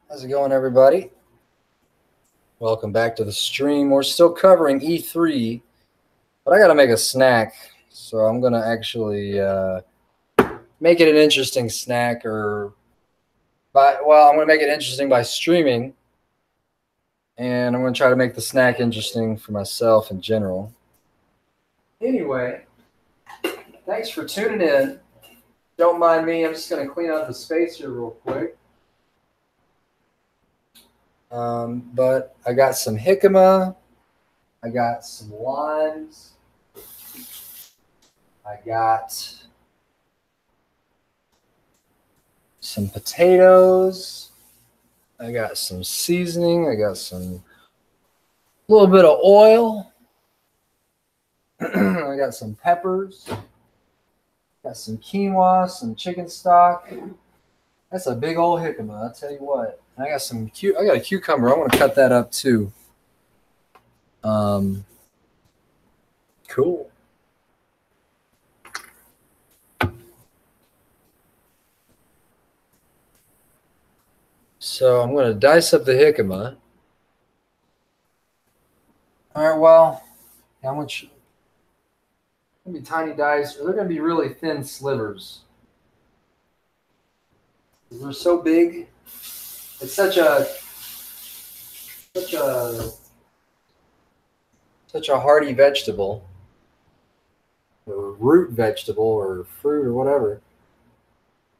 How's it going, everybody? Welcome back to the stream. We're still covering E3, but I got to make a snack, so I'm going to actually make it an interesting snack, I'm going to make it interesting by streaming, and I'm going to try to make the snack interesting for myself in general. Anyway, thanks for tuning in. Don't mind me. I'm just going to clean out the space here real quick. But I got some jicama, I got some limes, I got some potatoes, I got some seasoning, I got some little bit of oil, I got some peppers, got some quinoa, some chicken stock. That's a big old jicama, I'll tell you what. I got a cucumber. I want to cut that up too. Cool. So I'm going to dice up the jicama. All right, well, how much? Going to be tiny dice, or they're going to be really thin slivers. They're so big. It's such a hearty vegetable, or root vegetable, or fruit, or whatever.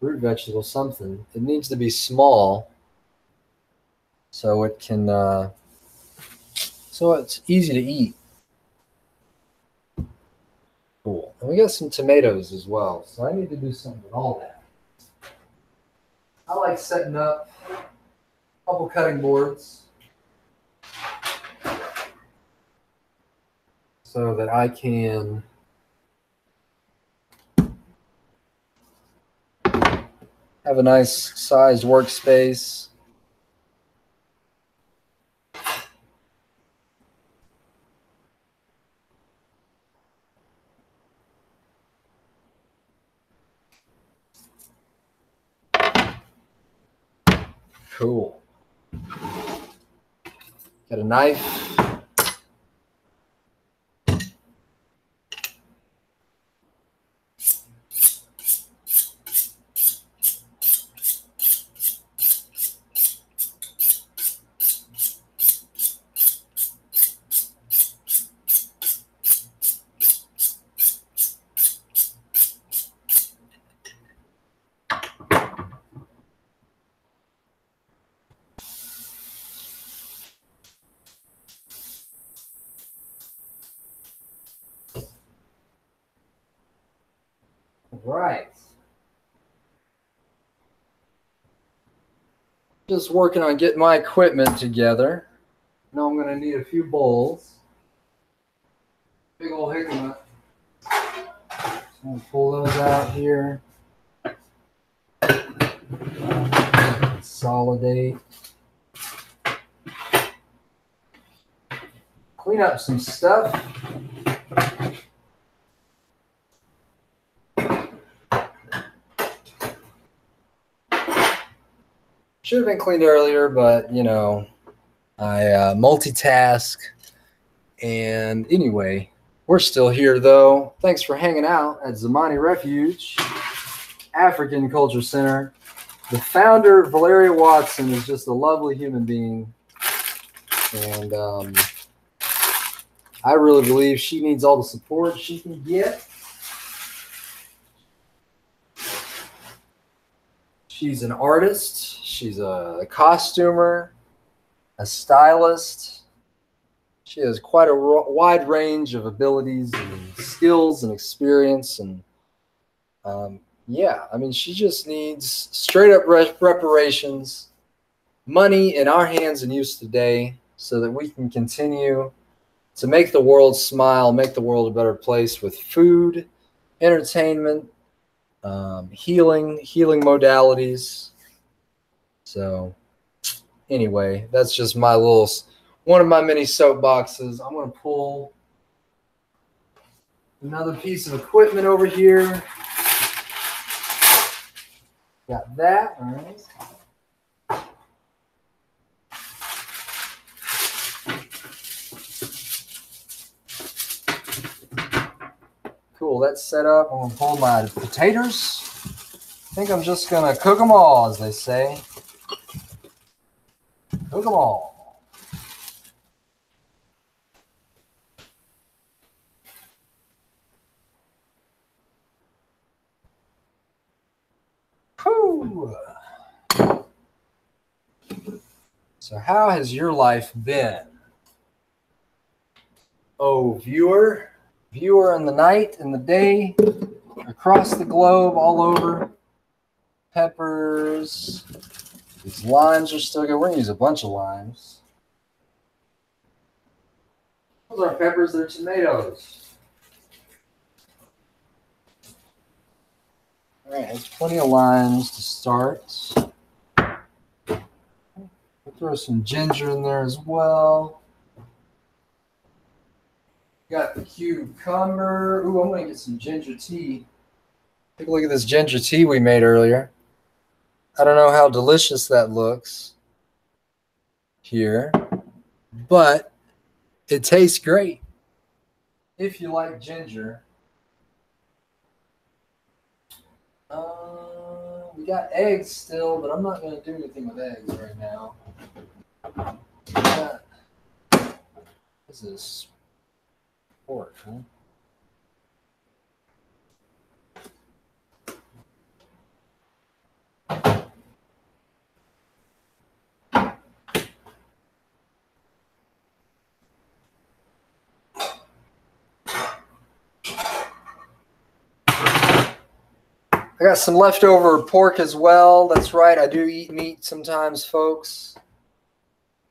Root vegetable, something. It needs to be small, so it can, so it's easy to eat. Cool. And we got some tomatoes as well, so I need to do something with all that. I like setting up a couple cutting boards so that I can have a nice sized workspace. Cool. Got a knife. Right. Just working on getting my equipment together. Now I'm going to need a few bowls. Big old jicama. I'm going to pull those out here. Consolidate. Clean up some stuff. Should have been cleaned earlier, but, you know, I multitask. And anyway, we're still here, though. Thanks for hanging out at Zamani Refuge, African Culture Center. The founder, Valeria Watson, is just a lovely human being. And I really believe she needs all the support she can get. She's an artist. She's a costumer, a stylist. She has quite a wide range of abilities and skills and experience. And yeah, I mean, she just needs straight up reparations, money in our hands and use today so that we can continue to make the world smile, make the world a better place with food, entertainment, healing modalities. So anyway, that's just one of my many soapboxes. I'm going to pull another piece of equipment over here. Got that. All right. Cool, that's set up. I'm gonna pull my potatoes. I think I'm just gonna cook them all, as they say. Cook them all. Whew. So how has your life been? Oh, viewer in the night, in the day, across the globe, all over. Peppers. These limes are still good. We're gonna use a bunch of limes. Those aren't peppers, they're tomatoes. All right, there's plenty of limes to start. We'll throw some ginger in there as well. Got the cucumber. Ooh, I'm gonna get some ginger tea. Take a look at this ginger tea we made earlier. I don't know how delicious that looks here, but it tastes great if you like ginger. We got eggs still, but I'm not going to do anything with eggs right now. This is pork, huh? I got some leftover pork as well. That's right. I do eat meat sometimes, folks.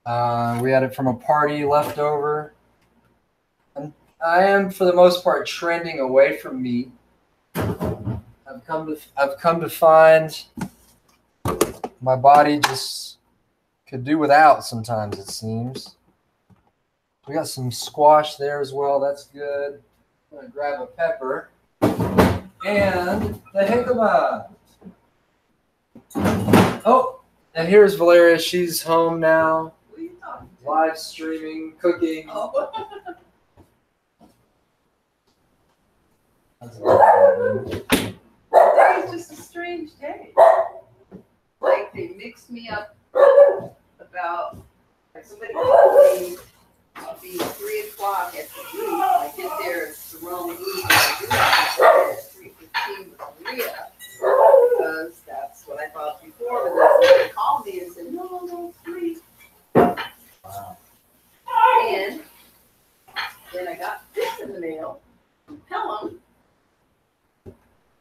We had it from a party leftover. And I am, for the most part, trending away from meat. I've come to find my body just could do without sometimes, it seems. We got some squash there as well. That's good. I'm going to grab a pepper. And the jicama. Oh, and here's Valeria. She's home now. What are you talking to? Live streaming, cooking. Oh. Today's just a strange day. Like they mixed me up about somebody told me I'll be 3 o'clock at the booth. I get there, it's the wrong booth. I do have to start at 3:15 with Maria because that's what I thought before. But then somebody called me and said, no, 3. Wow. And then I got this in the mail from Pelham.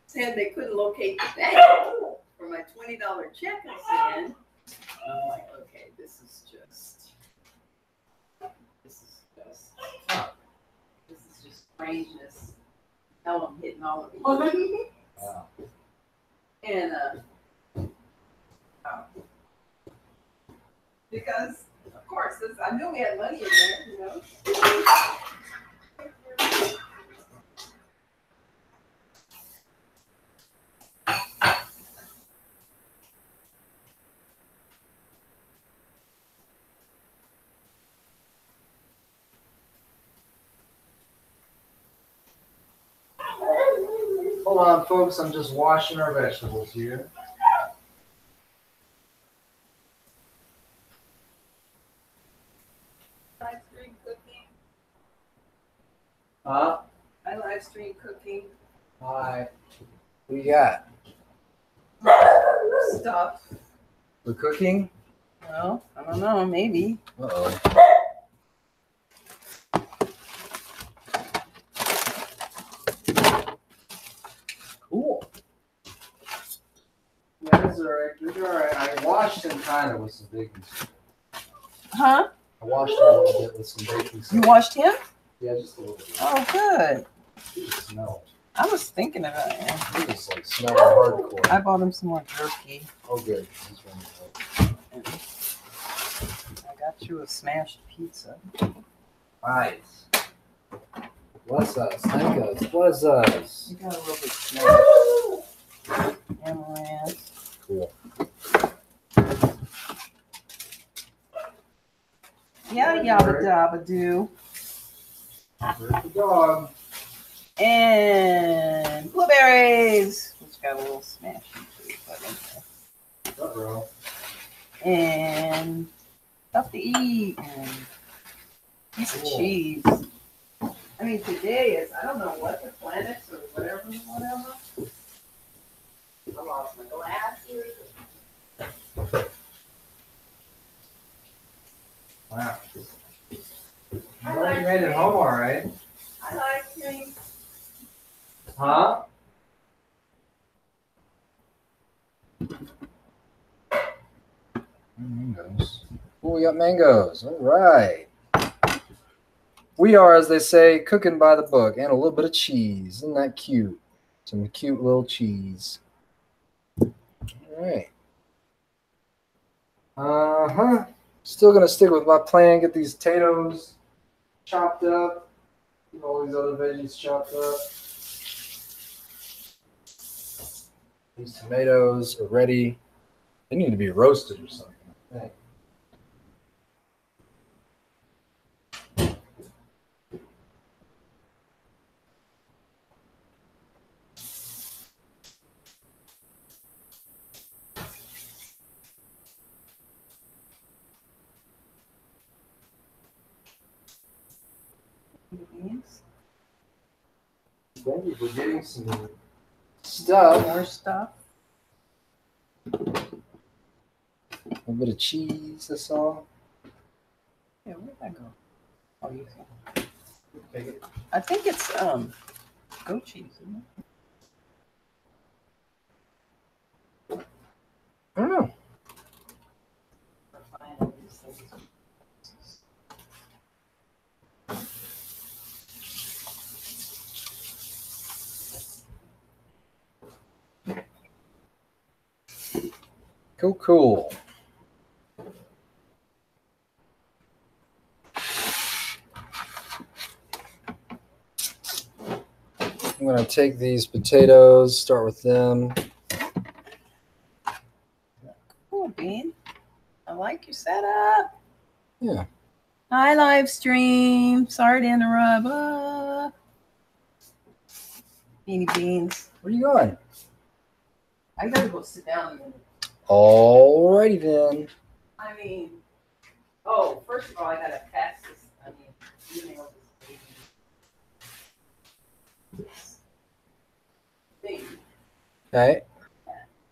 Said they couldn't locate the bank for my $20 check I sent. I'm like, okay, this is just strangeness. Tell them hitting all of these. Wow. And because of course I knew we had money in there, you know. Hold on, folks. I'm just washing our vegetables here. Live stream cooking. Huh? I live stream cooking Hi. What you got? stuff. We're cooking? Well, I don't know, maybe. Uh-oh. Cool. That's all right. That's all right. I washed them kind of with some baking soda. Huh? I washed them a little bit with some baking soda. You washed him? Yeah, just a little bit. Oh, good. It smelled. I was thinking about it. It was like smelling hardcore. I bought him some more jerky. Oh, good. He's running out. I got you a smashed pizza. Nice. Bless us. Thank us. Bless us. You got a little bit smashed. Amaranth. Cool. Yeah, yabba dabba doo. Where's the dog? And blueberries, which got a little smash into it, but anyway. And stuff to eat and piece of cheese. I mean, today is, I don't know what the planets or whatever. I lost my glasses. Wow. Well, you made it home all right. I like cream. Huh? Mangoes. Oh, we got mangoes. All right. We are, as they say, cooking by the book, and a little bit of cheese. Isn't that cute? Some cute little cheese. All right. Uh-huh. Still going to stick with my plan. Get these potatoes chopped up. Get all these other veggies chopped up. These tomatoes are ready. They need to be roasted or something, I think. Thank you for getting some stuff. More stuff. A little bit of cheese, that's all. Yeah, where'd that go? Oh, you can. I think it's goat cheese, isn't it? I don't know. Cool. I'm going to take these potatoes, start with them. Cool, Bean. I like your setup. Yeah. Hi, live stream. Sorry to interrupt. Beanie Beans. Where are you going? I gotta go sit down a minute. Alrighty then. I mean, first of all, I gotta pass this. Email this thing. Okay.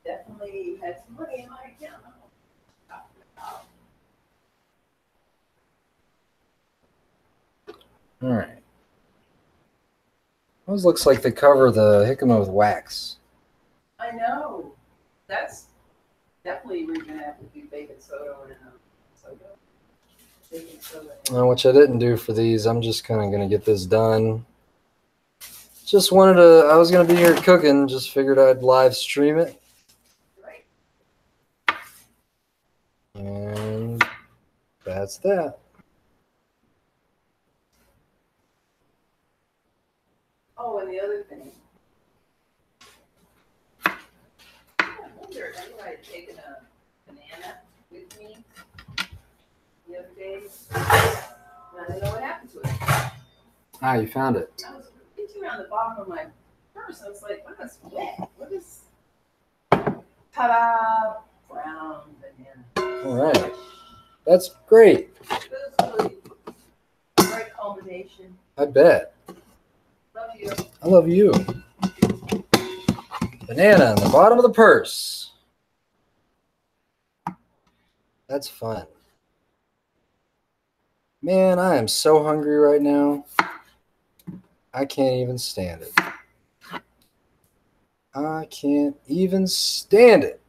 Definitely had some money in my account. All right. Those looks like they cover the jicama with wax. I know. That's definitely we're gonna have to do baking soda and soda. Baking soda. Which I didn't do for these. I'm just kind of going to get this done. Just wanted to, I was going to be here cooking, just figured I'd live stream it. Right. And that's that. Oh, and the other thing. I wonder if I had taken a banana with me the other day. And I didn't know what happened to it. Ah, you found it. I was reaching around the bottom of my purse. I was like, what is wet? What is. Ta-da! Brown banana. All right. That's great. It was really a great culmination. I bet. Love you. I love you. Banana on the bottom of the purse. That's fun. Man, I am so hungry right now. I can't even stand it. I can't even stand it.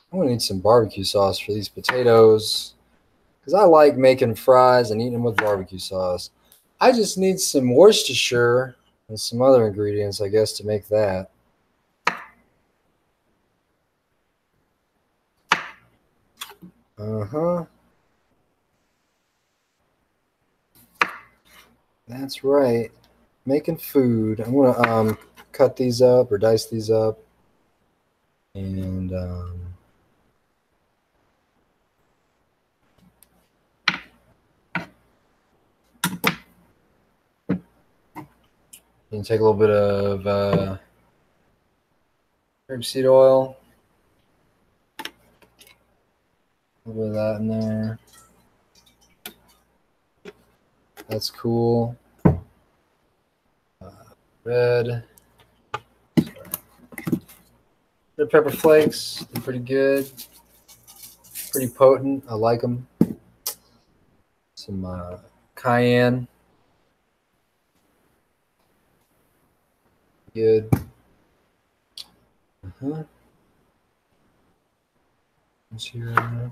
I'm gonna need some barbecue sauce for these potatoes because I like making fries and eating them with barbecue sauce. I just need some Worcestershire and some other ingredients, I guess, to make that. Uh-huh. That's right. Making food. I'm gonna cut these up or dice these up. And You can take a little bit of grapeseed oil. A little bit of that in there. That's cool. Red pepper flakes. They're pretty good. Pretty potent. I like them. Some cayenne. Good. Let's see right now.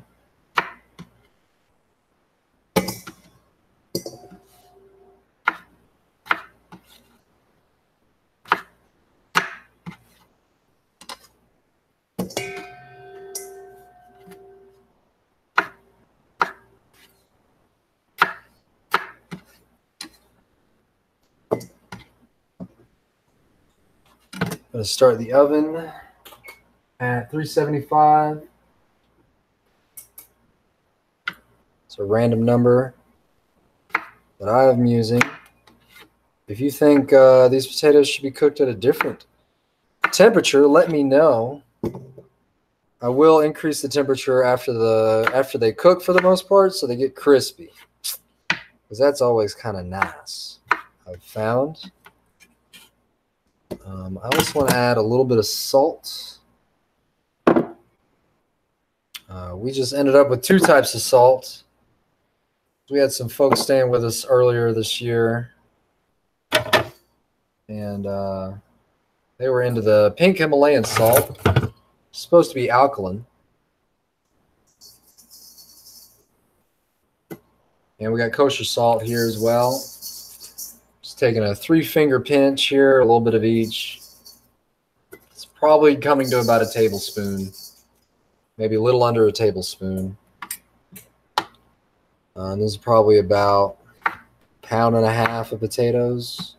I'm going to start the oven at 375. It's a random number that I am using. If you think these potatoes should be cooked at a different temperature, let me know. I will increase the temperature after they cook for the most part, so they get crispy, because that's always kind of nice, I've found. I also want to add a little bit of salt. We just ended up with 2 types of salt. We had some folks staying with us earlier this year, and they were into the pink Himalayan salt. It's supposed to be alkaline. And we got kosher salt here as well. Just taking a 3-finger pinch here, a little bit of each. It's probably coming to about a tablespoon, maybe a little under a tablespoon. And this is probably about 1.5 pounds of potatoes.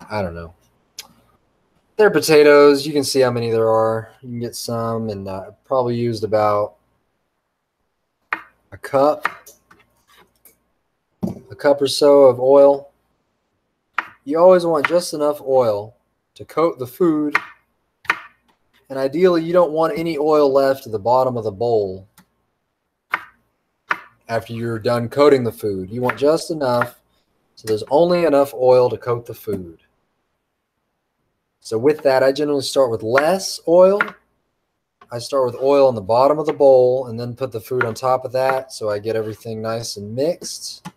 I don't know. They're potatoes. You can see how many there are. You can get some, and probably used about a cup or so of oil. You always want just enough oil to coat the food, and ideally you don't want any oil left at the bottom of the bowl after you're done coating the food. You want just enough, so there's only enough oil to coat the food. So with that, I generally start with less oil. I start with oil on the bottom of the bowl and then put the food on top of that, so I get everything nice and mixed.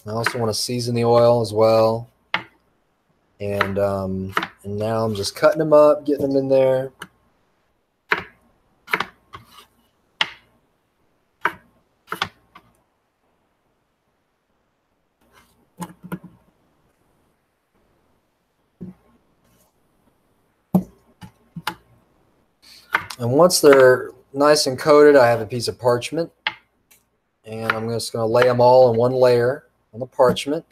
I also want to season the oil as well. And now I'm just cutting them up, getting them in there. And once they're nice and coated, I have a piece of parchment. And I'm just going to lay them all in one layer on the parchment.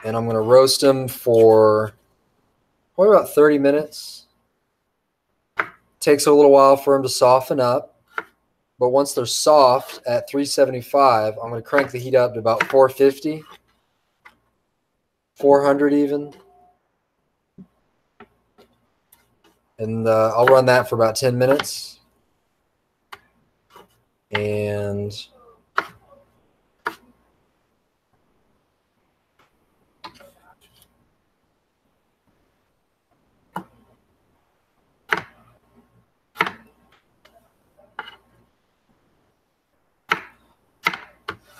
And I'm going to roast them for probably about 30 minutes. Takes a little while for them to soften up. But once they're soft at 375, I'm going to crank the heat up to about 450, 400 even. And I'll run that for about 10 minutes. And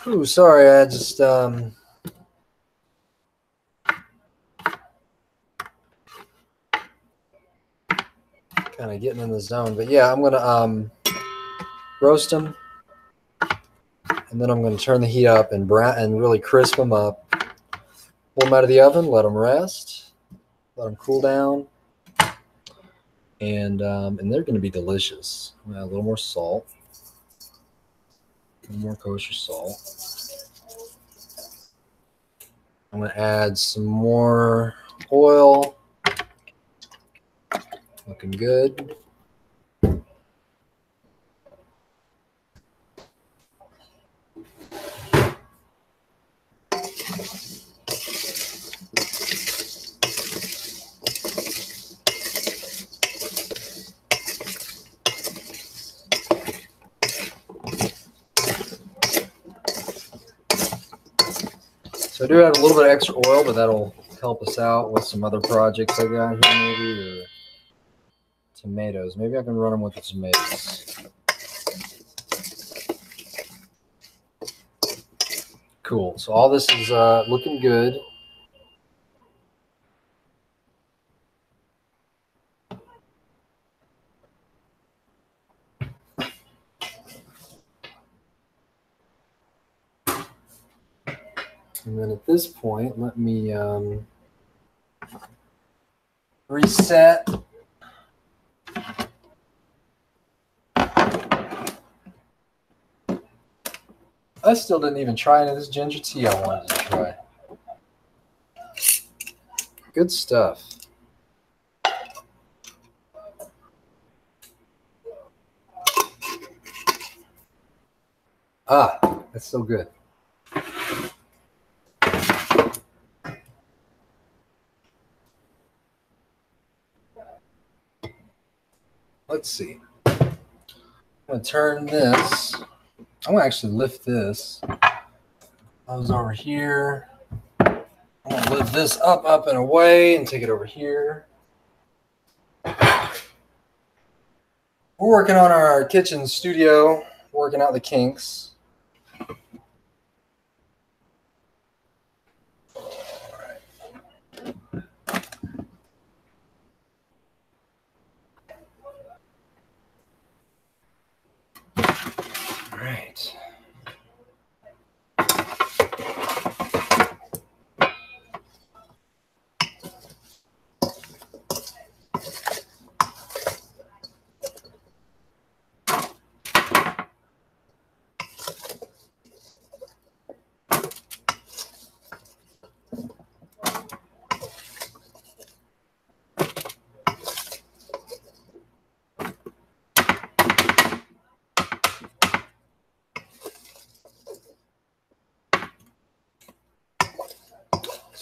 ooh, sorry, I just kind of getting in the zone. But yeah, I'm gonna roast them, and then I'm gonna turn the heat up and really crisp them up. Pull them out of the oven, let them rest, let them cool down, and they're gonna be delicious. I'm gonna add a little more salt, a little more kosher salt. I'm gonna add some more oil. Looking good. So I do have a little bit of extra oil, but that'll help us out with some other projects I got here, maybe, or tomatoes. Maybe I can run them with the tomatoes. Cool. So all this is looking good. And then at this point, let me reset. I still didn't even try any of this ginger tea I wanted to try. Good stuff. Ah, that's so good. Let's see. I'm going to turn this. I'm going to actually lift this. I was over here. I'm going to lift this up, and away, and take it over here. We're working on our kitchen studio, working out the kinks. All right.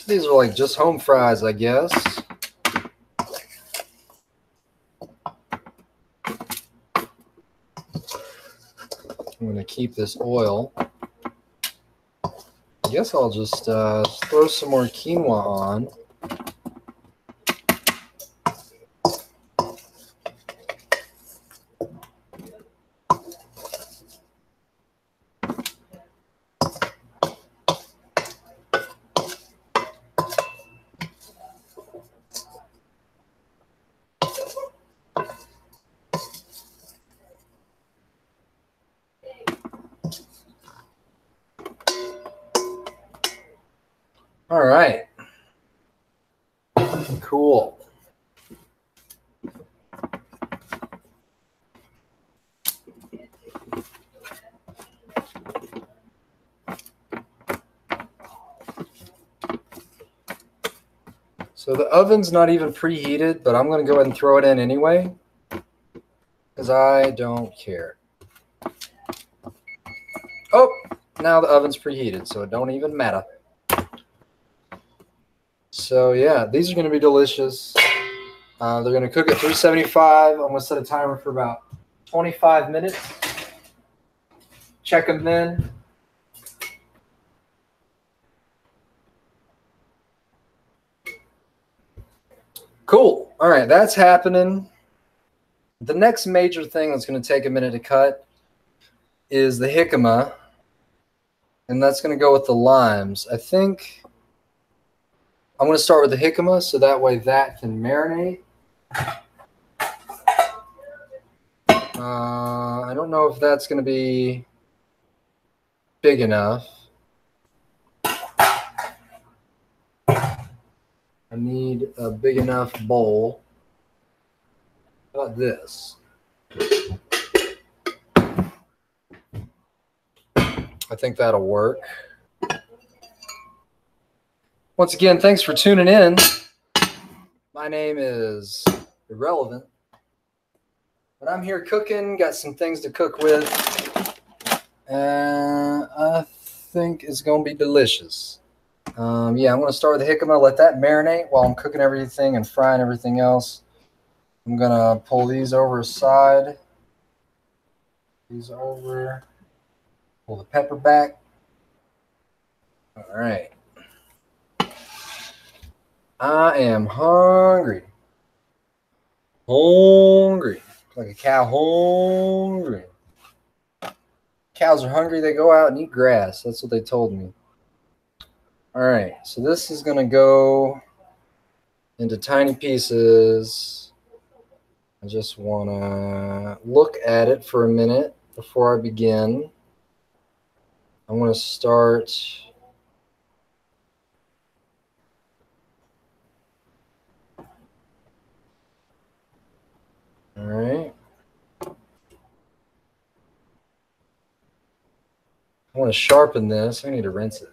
These are like just home fries, I guess. I'm going to keep this oil. I guess I'll just throw some more quinoa on. All right. Cool. So the oven's not even preheated, but I'm going to go ahead and throw it in anyway, because I don't care. Oh, now the oven's preheated, so it don't even matter. So yeah, these are going to be delicious. They're going to cook at 375. I'm going to set a timer for about 25 minutes. Check them then. Cool. All right, that's happening. The next major thing that's going to take a minute to cut is the jicama, and that's going to go with the limes. I think I'm going to start with the jicama so that way that can marinate. I don't know if that's going to be big enough. I need a big enough bowl. How about this? I think that'll work. Once again, thanks for tuning in. My name is Irrelevant. But I'm here cooking, got some things to cook with. And I think it's going to be delicious. Yeah, I'm going to start with the jicama, let that marinate while I'm cooking everything and frying everything else. I'm going to pull these over aside. These over. Pull the pepper back. All right. I am hungry. Hungry. Like a cow hungry. Cows are hungry, they go out and eat grass. That's what they told me. All right, so this is going to go into tiny pieces. I just want to look at it for a minute before I begin. I'm going to start. All right. I want to sharpen this. I need to rinse it.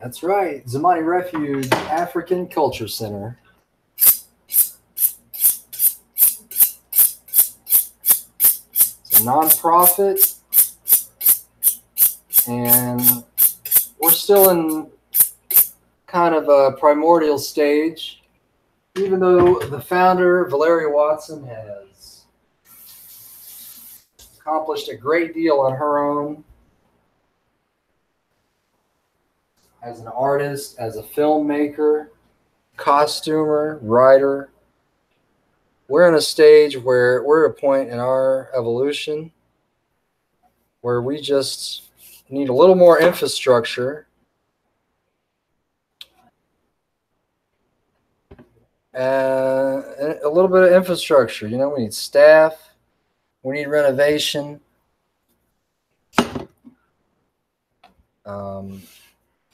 That's right. Zamani Refuge African Culture Center. It's a nonprofit, and we're still in kind of a primordial stage, even though the founder, Valeria Watson, has accomplished a great deal on her own as an artist, as a filmmaker, costumer, writer. We're in a stage where we're at a point in our evolution where we just need a little more infrastructure and a little bit of infrastructure. You know, we need staff, we need renovation.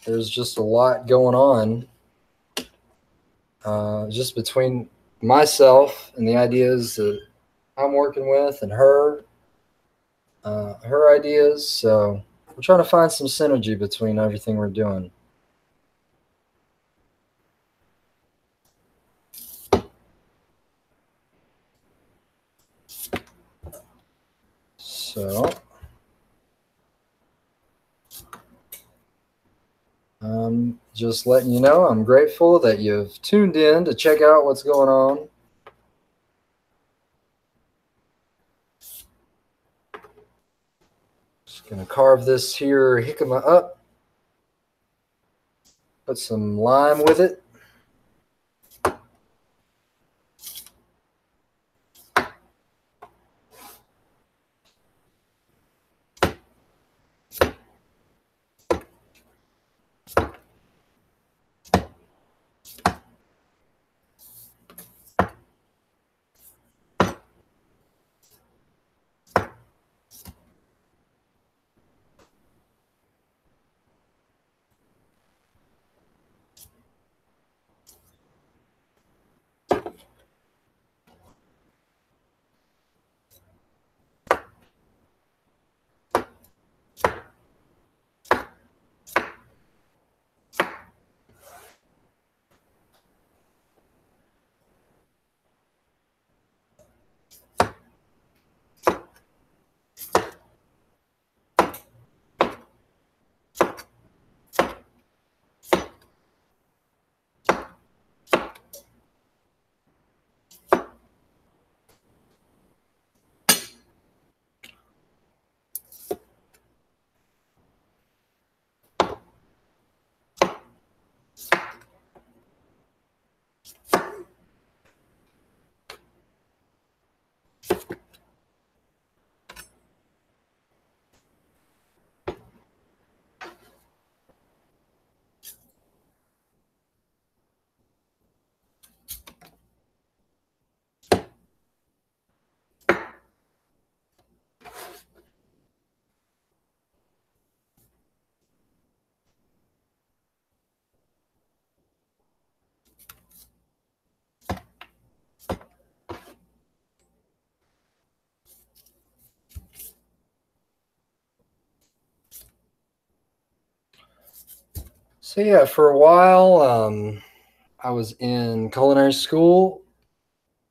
There's just a lot going on just between myself and the ideas that I'm working with and her ideas. So we're trying to find some synergy between everything we're doing. So just letting you know, I'm grateful that you've tuned in to check out what's going on. Just gonna carve this here jicama up, put some lime with it. So yeah, for a while, I was in culinary school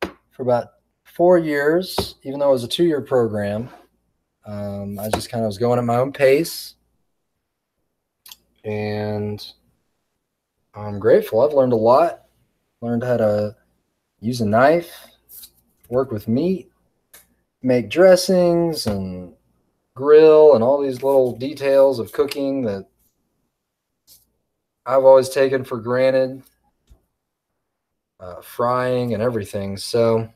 for about 4 years, even though it was a 2-year program. I just kind of was going at my own pace. And I'm grateful. I've learned a lot. Learned how to use a knife, work with meat, make dressings, and grill, and all these little details of cooking that I've always taken for granted, frying and everything. So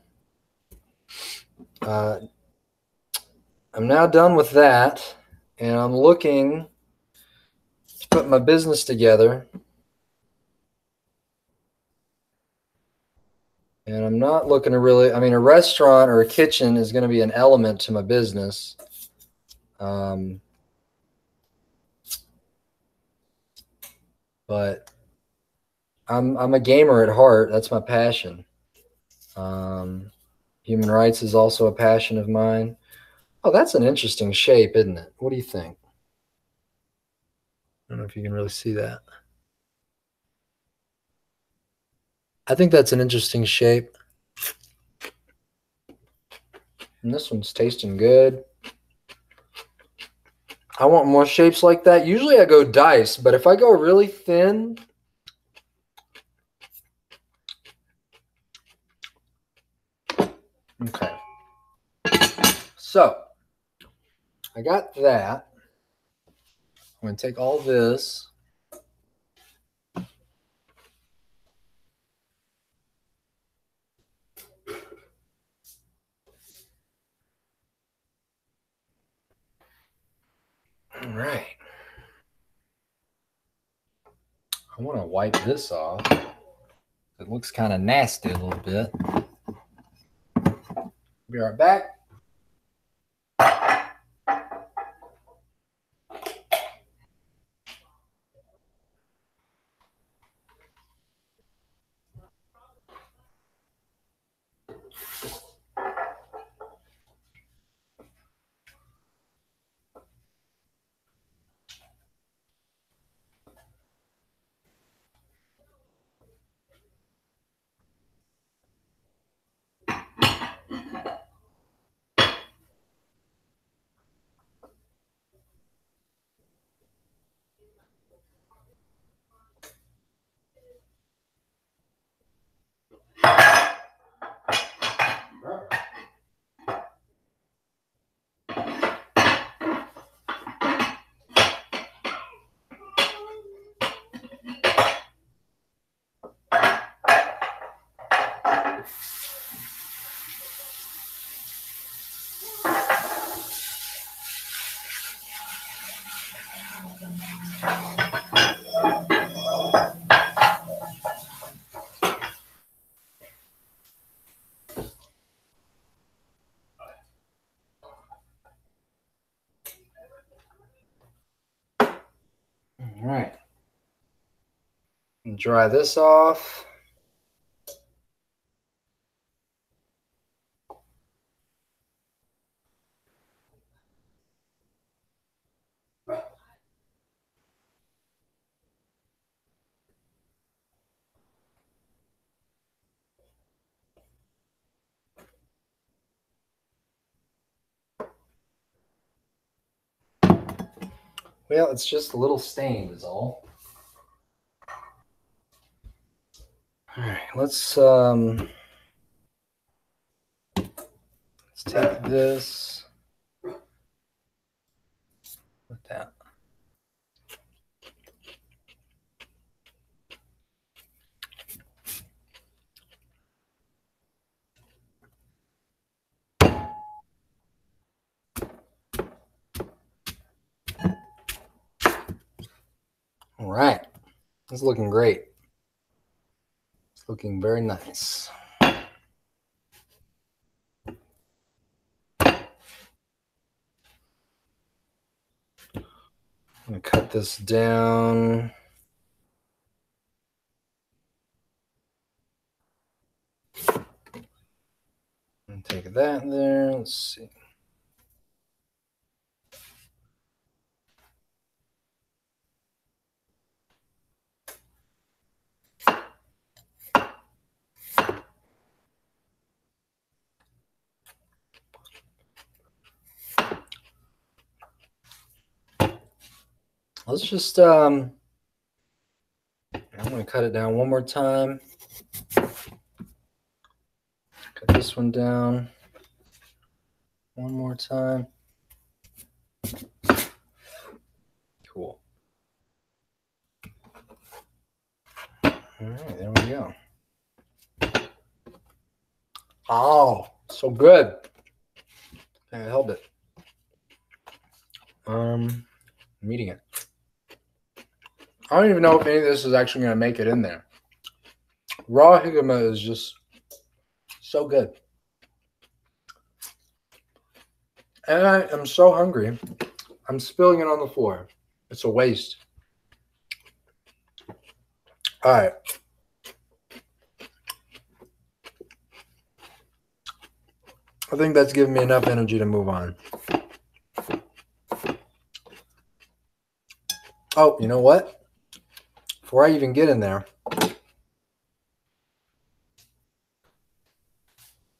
I'm now done with that, and I'm looking to put my business together. And I'm not looking to really, I mean, a restaurant or a kitchen is going to be an element to my business. But I'm a gamer at heart. That's my passion. Human rights is also a passion of mine. Oh, that's an interesting shape, isn't it? What do you think? I don't know if you can really see that. I think that's an interesting shape. And this one's tasting good. I want more shapes like that. Usually I go dice, but if I go really thin, okay. So I got that. I'm going to take all this. All right. I want to wipe this off. It looks kind of nasty a little bit. Be right back. All right. And dry this off. Well, it's just a little stained is all. All right, let's take this. Put that. All right, it's looking great. It's looking very nice. I'm gonna cut this down. And take that there. Let's see. Let's just going to cut it down one more time. Cut this one down one more time. Cool. All right, there we go. Oh, so good. Can't help it. I'm eating it. I don't even know if any of this is actually going to make it in there. Raw jicama is just so good. And I am so hungry. I'm spilling it on the floor. It's a waste. All right. I think that's given me enough energy to move on. Oh, you know what? Before I even get in there,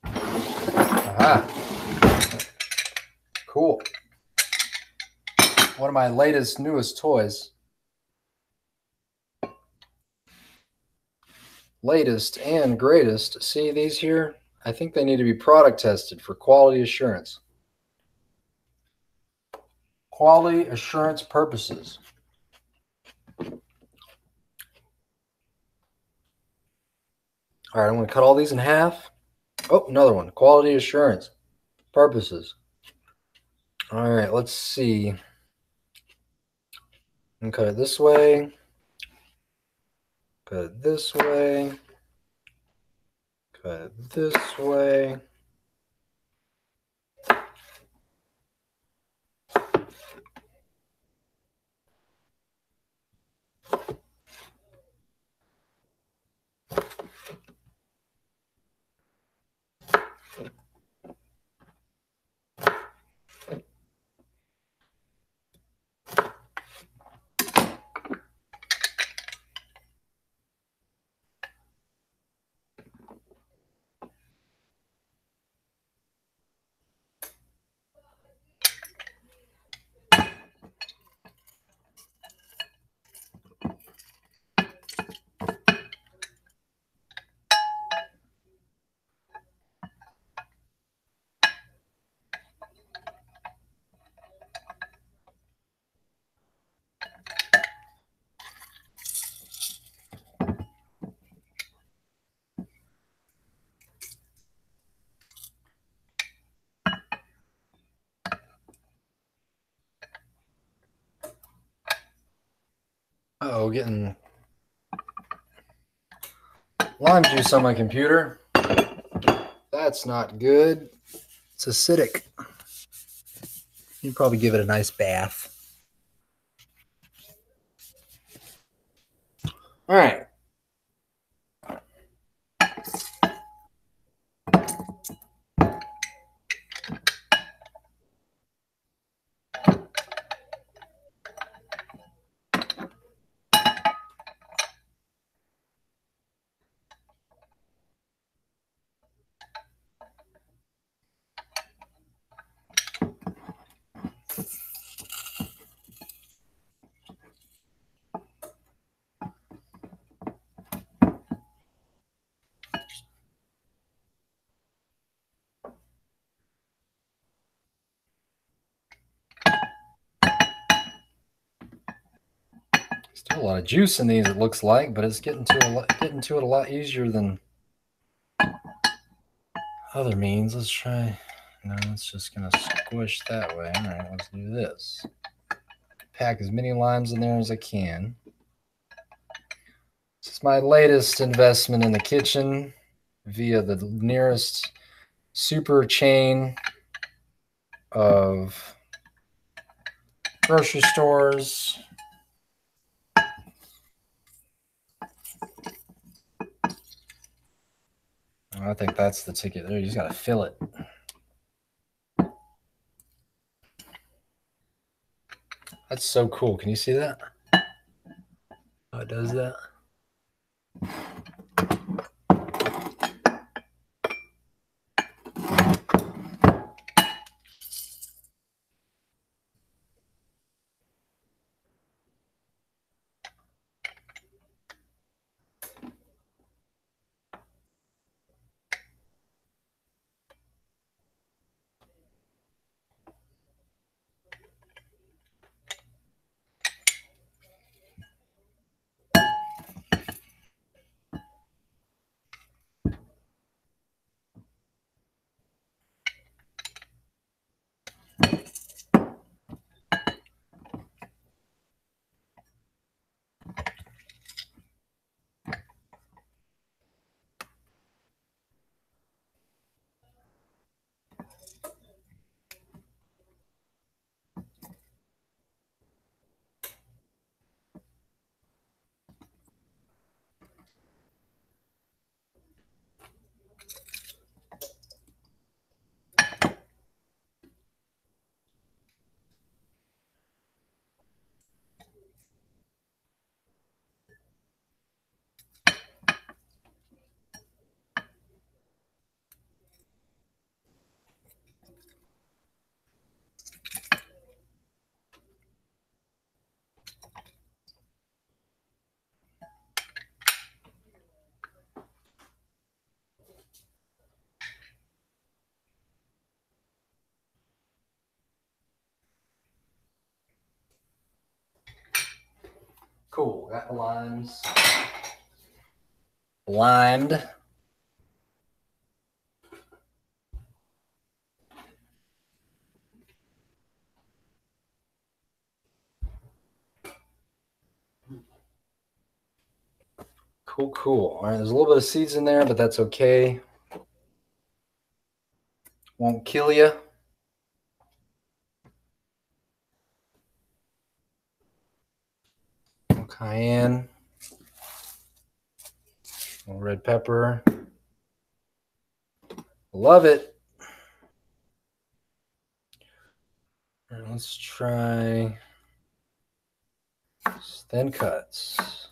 aha, cool. One of my latest, newest toys. Latest and greatest. See these here? I think they need to be product tested for quality assurance. Quality assurance purposes. All right, I'm going to cut all these in half. Oh, another one. Quality assurance purposes. All right, let's see. And cut it this way. Cut it this way. Cut it this way. Uh-oh, getting lime juice on my computer. That's not good. It's acidic. You'd probably give it a nice bath. All right. Still a lot of juice in these, it looks like, but it's getting to it a lot easier than other means. Let's try. No, it's just gonna squish that way. All right, let's do this. Pack as many limes in there as I can. This is my latest investment in the kitchen via the nearest super chain of grocery stores. I think that's the ticket there. You just got to fill it. That's so cool. Can you see that? Oh, it does that. Cool. Got the limes. Limed. Cool, cool. All right, there's a little bit of seeds in there, but that's okay. Won't kill you. Cayenne. A little red pepper. Love it. All right, let's try thin cuts.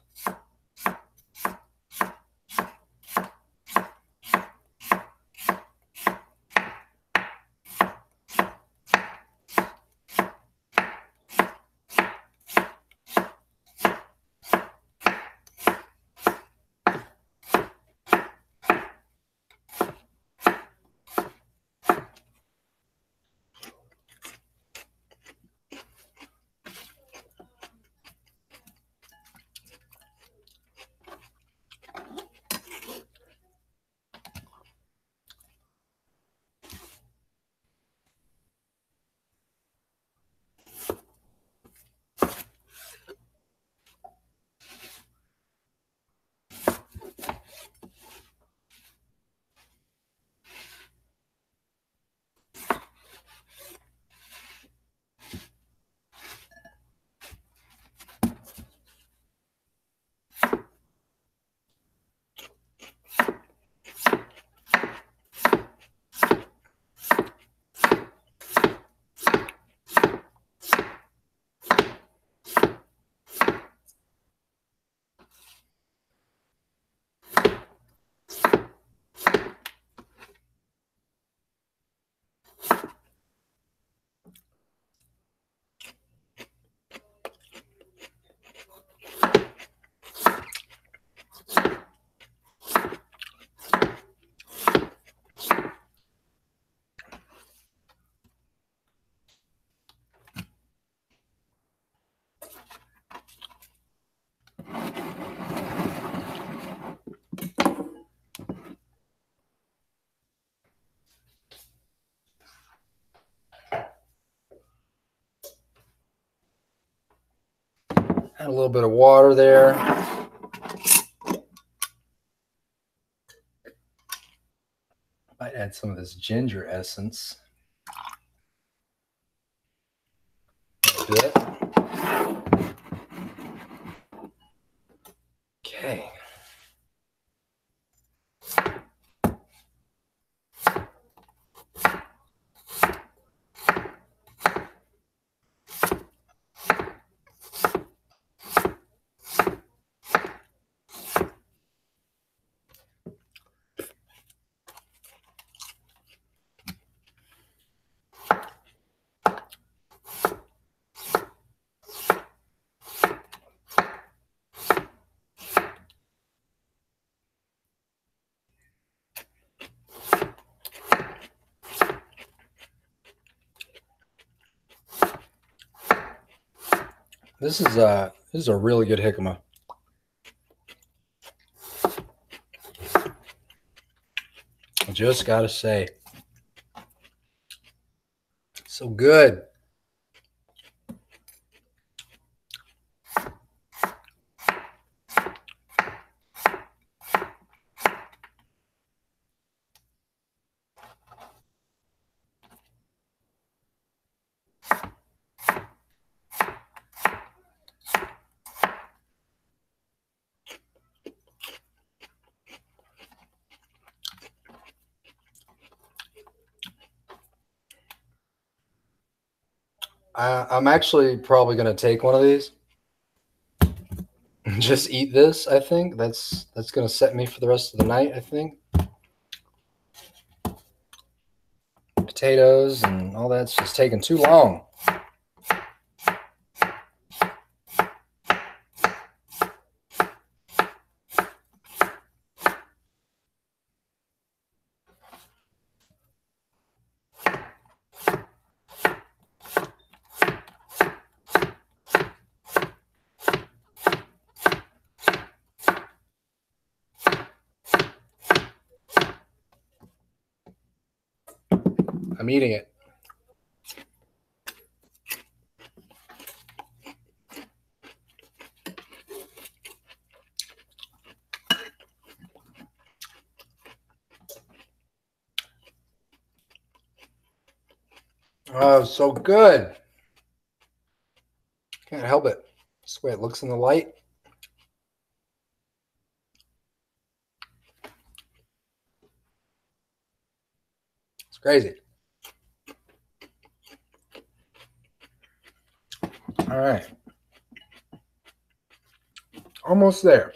Add a little bit of water there. Might add some of this ginger essence. A bit. Okay. This is a really good jicama. I just gotta say, so good. I'm actually probably gonna take one of these. Just eat this. I think that's gonna set me for the rest of the night. I think potatoes and all that's just taking too long. I'm eating it. Oh, so good. Can't help it. That's the way it looks in the light. It's crazy. All right. Almost there.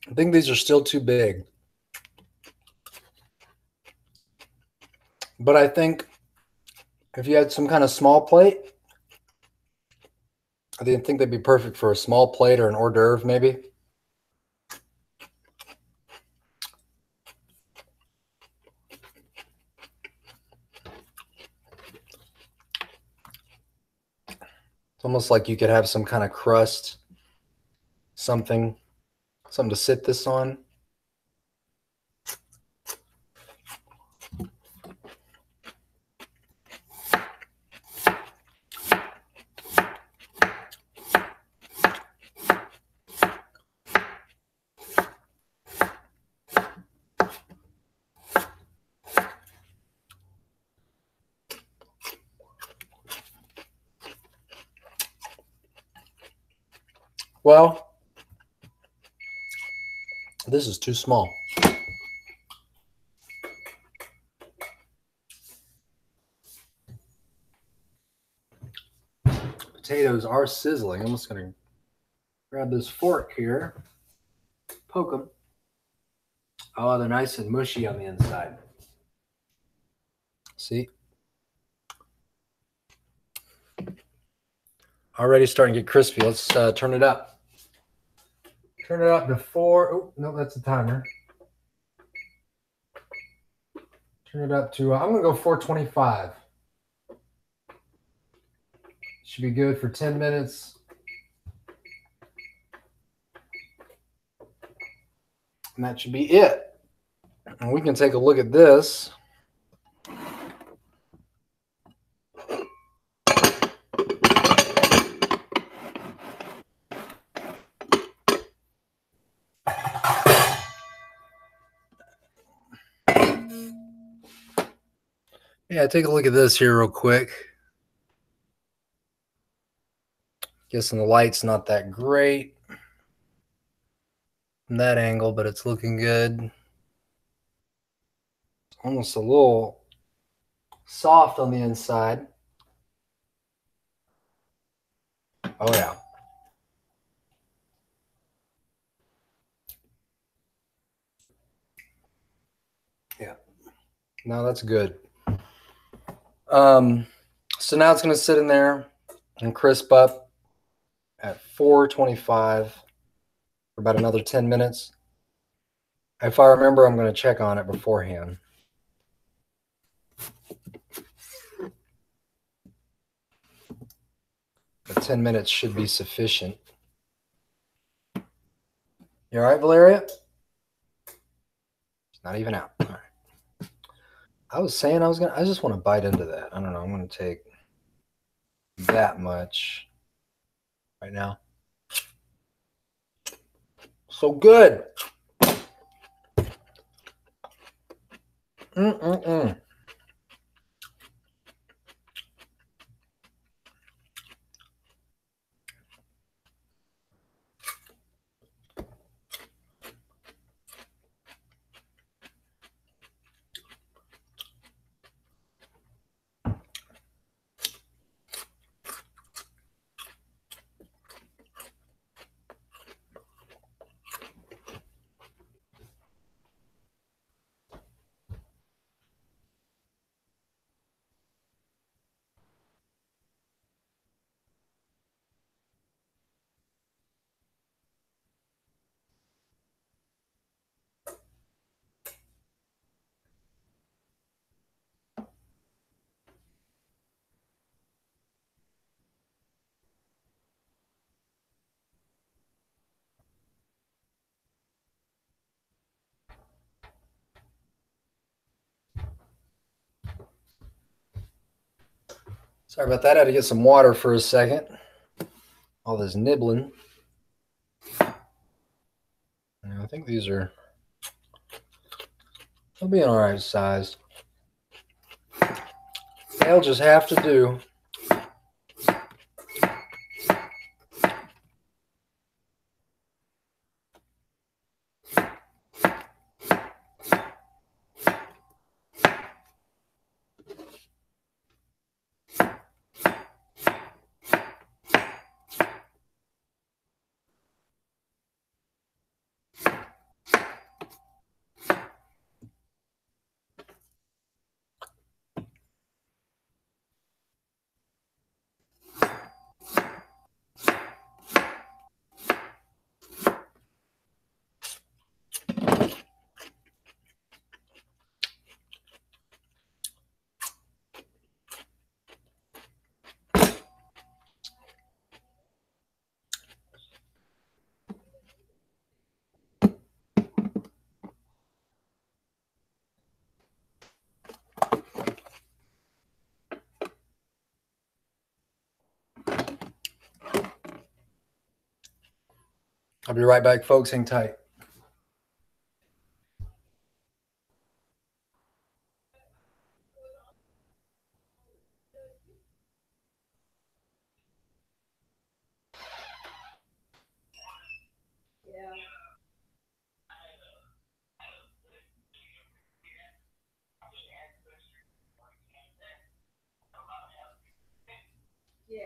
I think these are still too big. But I think if you had some kind of small plate, I think they'd be perfect for a small plate or an hors d'oeuvre, maybe. It's almost like you could have some kind of crust, something to sit this on. Well, this is too small. Potatoes are sizzling. I'm just going to grab this fork here, poke them. Oh, they're nice and mushy on the inside. See? Already starting to get crispy. Let's turn it up. Turn it up to 4. Oh, no, that's the timer. Turn it up to, I'm going to go 425. Should be good for 10 minutes. And that should be it. And we can take a look at this. Yeah, take a look at this here real quick. Guessing the light's not that great from that angle, but it's looking good. Almost a little soft on the inside. Oh, yeah. Yeah. No, that's good. So now it's going to sit in there and crisp up at 425 for about another 10 minutes. If I remember, I'm going to check on it beforehand. But 10 minutes should be sufficient. You all right, Valeria? It's not even out. All right. I was saying I just want to bite into that. I don't know. I'm going to take that much right now. So good. Mm-mm-mm. Sorry about that. I had to get some water for a second. All this nibbling. I think these are, they'll be an all right size. They'll just have to do. I'll be right back, folks. Hang tight. Yeah. Yeah.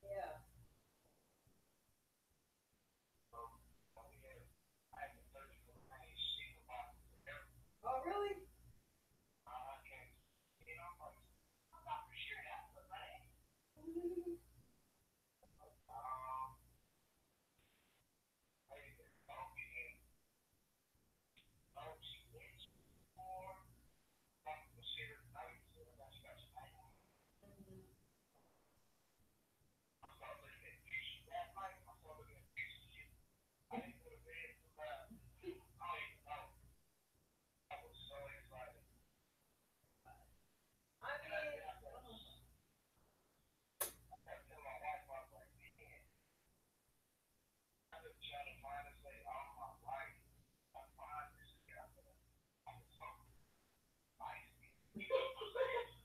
Yeah. Oh, really?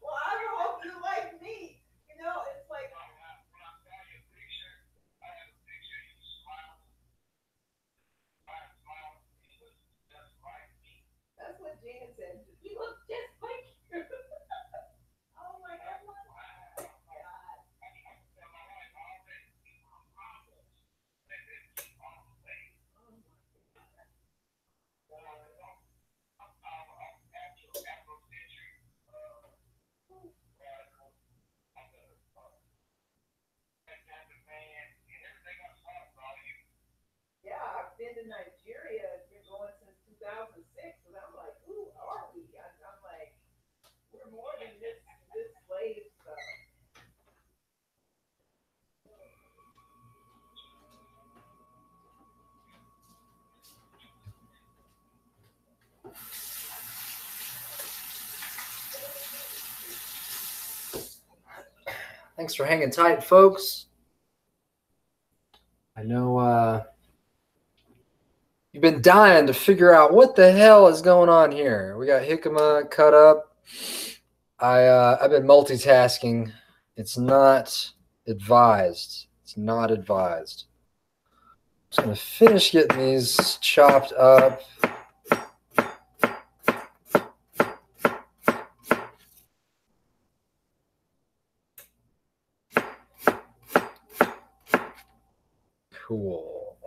Well, I don't hope you like me. You know, it's like. That's what Gina said. You look just like you. Oh my God. Yeah, I've been to Nigeria. Been going since 2006, and I'm like, who are we? I'm like, we're more than this slave stuff. Thanks for hanging tight, folks. I know you've been dying to figure out what the hell is going on here. We got jicama cut up. I've been multitasking. It's not advised. It's not advised. I'm just gonna finish getting these chopped up. Cool.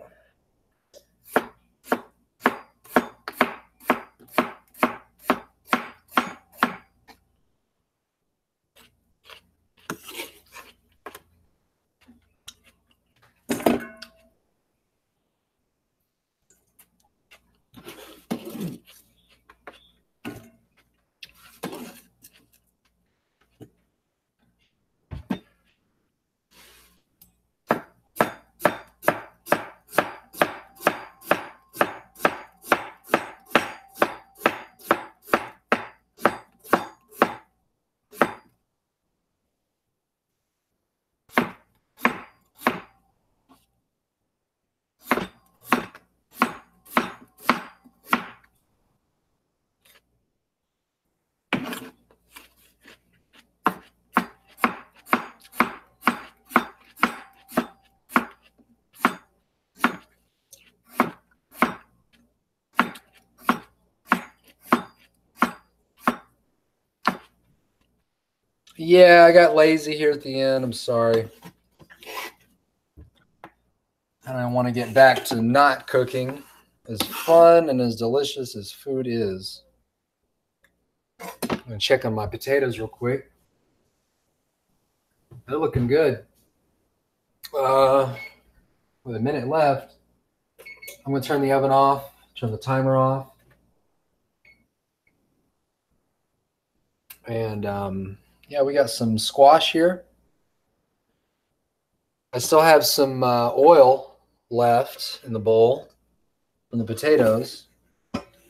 Yeah, I got lazy here at the end. I'm sorry. And I want to get back to not cooking. As fun and as delicious as food is. I'm going to check on my potatoes real quick. They're looking good. With a minute left, I'm going to turn the oven off, turn the timer off. And yeah, we got some squash here. I still have some oil left in the bowl from the potatoes.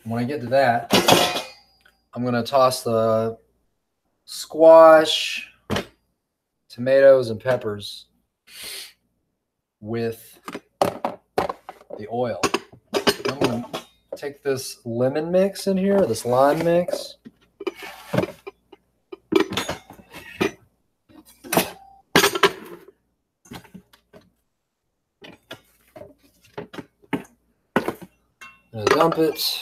When I get to that, I'm going to toss the squash, tomatoes, and peppers with the oil. I'm going to take this lemon mix in here, this lime mix. I'm going to dump it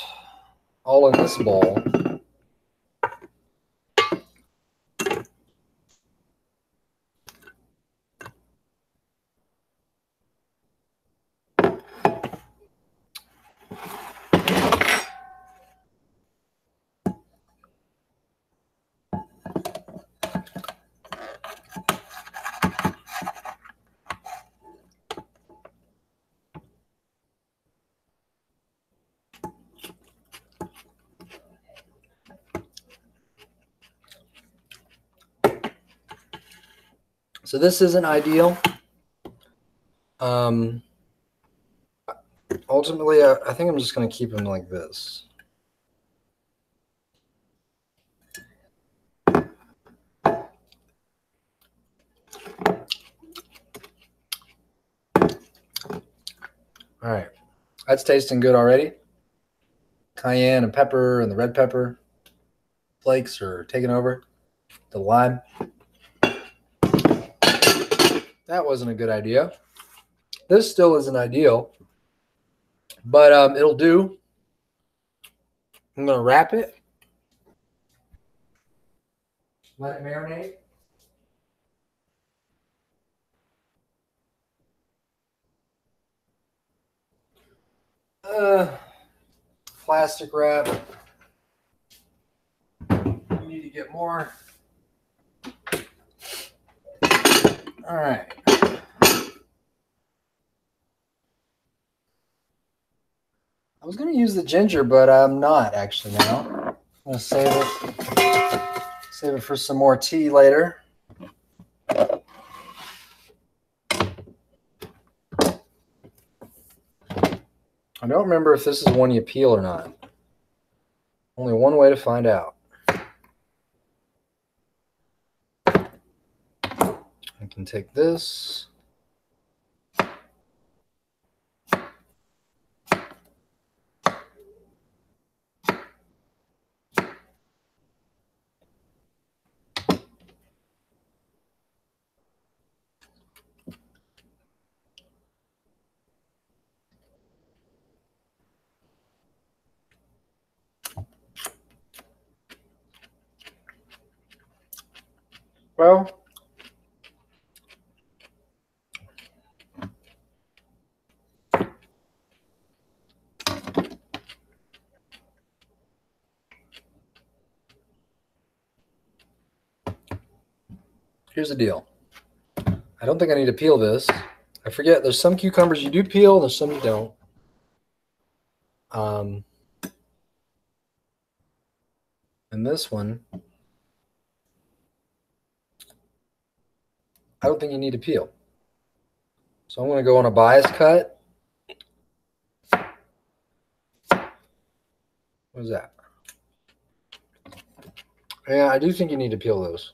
all in this bowl. So this isn't ideal. Ultimately, I think I'm just going to keep them like this. All right, that's tasting good already. Cayenne and pepper and the red pepper flakes are taking over. The lime. That wasn't a good idea. This still isn't ideal, but it'll do. I'm going to wrap it. Let it marinate. Plastic wrap. We need to get more. All right. I was going to use the ginger, but I'm not actually now. I'm going to save it for some more tea later. I don't remember if this is one you peel or not. Only one way to find out. I can take this. Well, here's the deal. I don't think I need to peel this. I forget there's some cucumbers you do peel, there's some you don't. And this one, I don't think you need to peel. So I'm going to go on a bias cut. What is that? Yeah, I do think you need to peel those.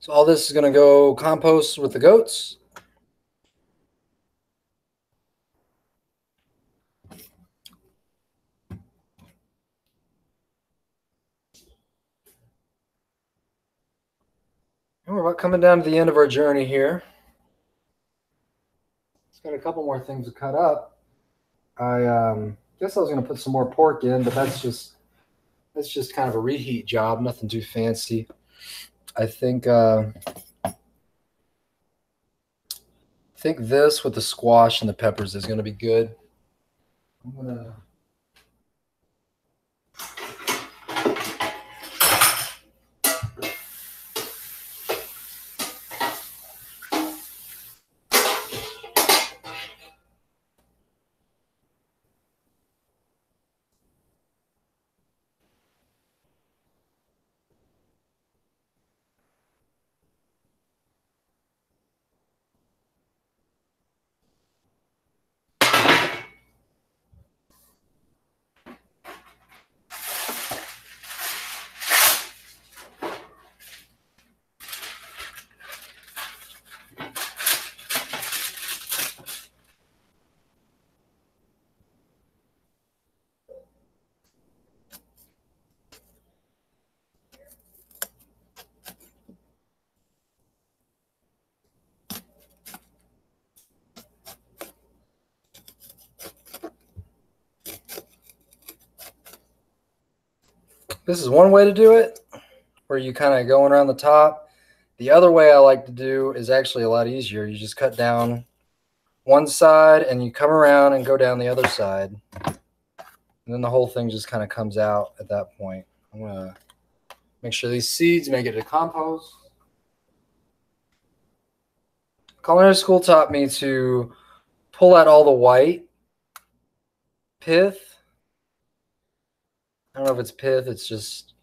So all this is going to go compost with the goats. And we're about coming down to the end of our journey here. It's got a couple more things to cut up. I guess I was going to put some more pork in, but that's just kind of a reheat job, nothing too fancy. I think this with the squash and the peppers is going to be good. I'm gonna This is one way to do it, where you kind of going around the top. The other way I like to do is actually a lot easier. You just cut down one side and you come around and go down the other side. And then the whole thing just kind of comes out at that point. I'm going to make sure these seeds make it to compost. Culinary school taught me to pull out all the white pith. I don't know if it's pith, it's just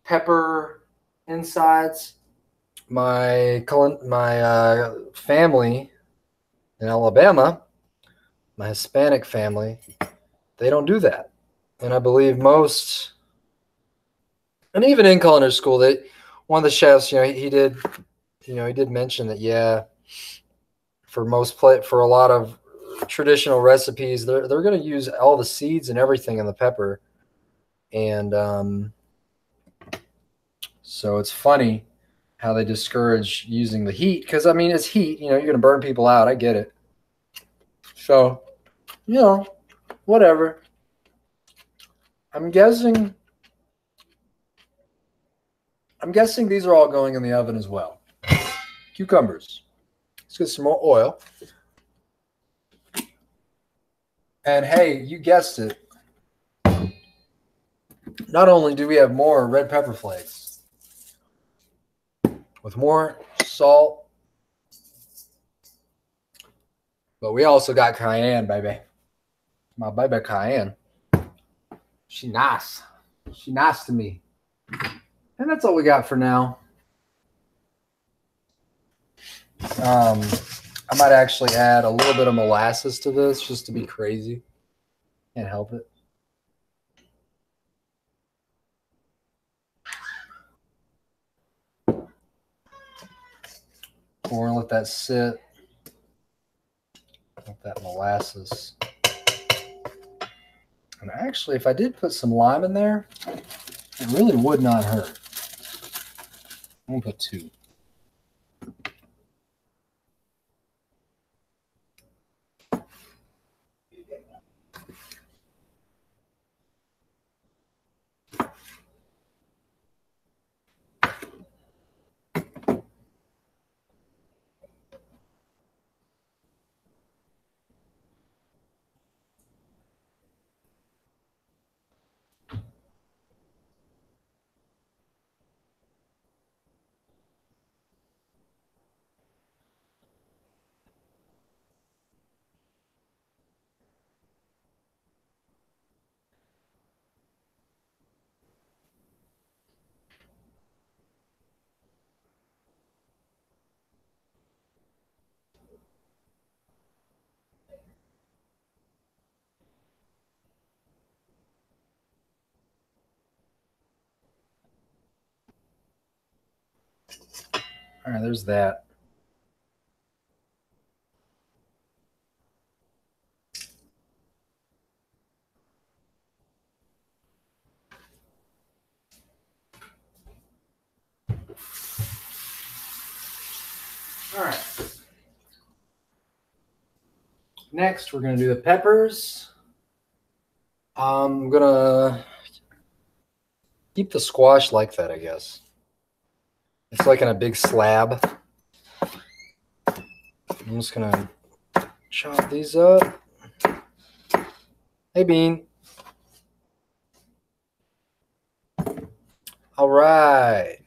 pepper insides. My family in Alabama, my Hispanic family, they don't do that. And I believe most, and even in culinary school, one of the chefs, he did mention that, yeah, for a lot of traditional recipes, they're going to use all the seeds and everything in the pepper. And so it's funny how they discourage using the heat, because I mean, it's heat, you're going to burn people out. I get it. So, whatever. I'm guessing these are all going in the oven as well. Cucumbers. Let's get some more oil. And hey, you guessed it. Not only do we have more red pepper flakes, with more salt, but we also got cayenne, baby. My baby cayenne. She nice. She nice to me. And that's all we got for now. I might actually add a little bit of molasses to this just to be crazy. Can't help it. We're going to let that sit. Let that molasses. And actually, if I did put some lime in there, it really would not hurt. I'm going to put 2. All right, there's that. All right. Next, we're going to do the peppers. I'm going to keep the squash like that, I guess. It's like in a big slab. I'm just going to chop these up. Hey, Bean. All right.